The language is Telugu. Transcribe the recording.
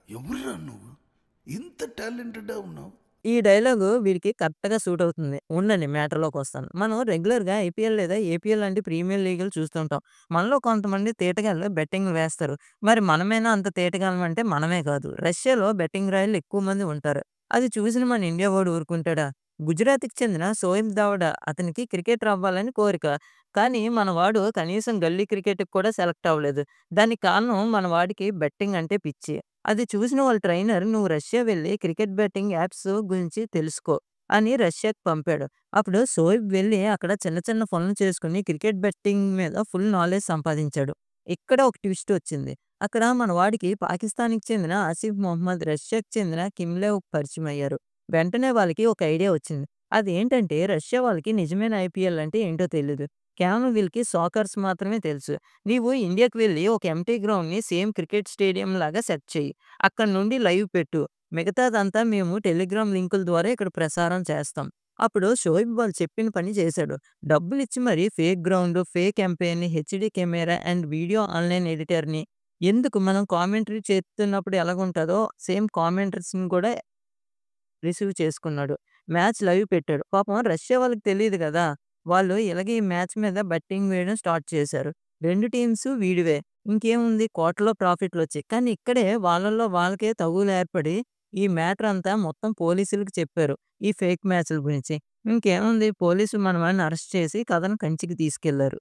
ఎవరురా నువ్వు? ఇంత టాలెంటెడ్‌గా ఉన్నావు. ఈ డైలాగు వీడికి కరెక్ట్‌గా సూట్ అవుతుంది. ఉండండి మ్యాటర్‌లోకొస్తాను. మనం రెగ్యులర్‌గా ఐపీఎల్ లేదా ఏపీఎల్ లాంటి ప్రీమియర్ లీగ్‌లు చూస్తుంటాం. మనలో కొంతమంది తేటగాళ్ళు బెట్టింగ్‌లు వేస్తారు. మరి మనమేనా అంత తేటగాళ్ళం అంటే మనమే కాదు. రష్యాలో బెట్టింగ్ రాయుళ్ళు ఎక్కువ మంది ఉంటారు. అది చూసిన మన ఇండియా వాడు ఊరుకుంటాడా? గుజరాత్‌కి చెందిన సోయబ్ దావడా అతనికి క్రికెటర్ అవ్వాలని కోరిక. కానీ మన వాడు కనీసం గల్లీ క్రికెట్‌కి కూడా సెలెక్ట్ అవ్వలేదు. దానికి కారణం మన వాడికి బెట్టింగ్ అంటే పిచ్చి. అది చూసిన వాళ్ళ ట్రైనర్ "నువ్వు రష్యా వెళ్లి క్రికెట్ బెట్టింగ్ యాప్స్ గురించి తెలుసుకో" అని రష్యాకి పంపాడు. అప్పుడు షోయబ్ వెళ్లి అక్కడ చిన్న చిన్న పనులు చేసుకొని క్రికెట్ బెట్టింగ్ మీద ఫుల్ నాలెడ్జ్ సంపాదించాడు. ఇక్కడ ఒక ట్విస్ట్ వచ్చింది. అక్కడ మన వాడికి పాకిస్తాన్‌కి చెందిన ఆసిఫ్ మొహమ్మద్, రష్యాకి చెందిన కిమ్లేవ్ పరిచయం అయ్యారు. వెంటనే వాళ్ళకి ఒక ఐడియా వచ్చింది. అదేంటంటే రష్యా వాళ్ళకి నిజమైన ఐపీఎల్ అంటే ఏంటో తెలీదు. కేవలం వీళ్ళకి సాకర్స్ మాత్రమే తెలుసు. నీవు ఇండియాకి వెళ్లి ఒక ఎంప్టీ గ్రౌండ్‌ని సేమ్ క్రికెట్ స్టేడియం లాగా సెట్ చెయ్యి. అక్కడి నుండి లైవ్ పెట్టు. మిగతాదంతా మేము టెలిగ్రామ్ లింకుల ద్వారా ఇక్కడ ప్రసారం చేస్తాం. అప్పుడు షోయిబ్ వాళ్ళు చెప్పిన పని చేశాడు. డబ్బులిచ్చి మరి ఫేక్ గ్రౌండ్, ఫేక్ ఎంపైర్‌ని, HD camera and video online ఎడిటర్‌ని ఎందుకు మనం కామెంటరీ చేస్తున్నప్పుడు ఎలాగుంటదో సేమ్ కామెంటరీస్‌ని కూడా రిసీవ్ చేసుకున్నాడు. మ్యాచ్ లైవ్ పెట్టాడు. పాపం రష్యా వాళ్ళకి తెలీదు గదా! వాళ్ళు ఇలాగే ఈ మ్యాచ్ మీద బెట్టింగ్ వేయడం స్టార్ట్ చేశారు. 2 టీమ్స్ వీడివే. ఇంకేముంది కోట్లలో ప్రాఫిట్‌లొచ్చాయి. కానీ ఇక్కడే వాళ్ళలో వాళ్ళకే తగువులేర్పడి ఈ మ్యాటర్ అంతా మొత్తం పోలీసులకి చెప్పారు. ఈ ఫేక్ మ్యాచ్‌ల గురించి. ఇంకేముంది పోలీసులు మన వాడిని అరెస్ట్ చేసి కథను కంచికి తీసుకెళ్లారు.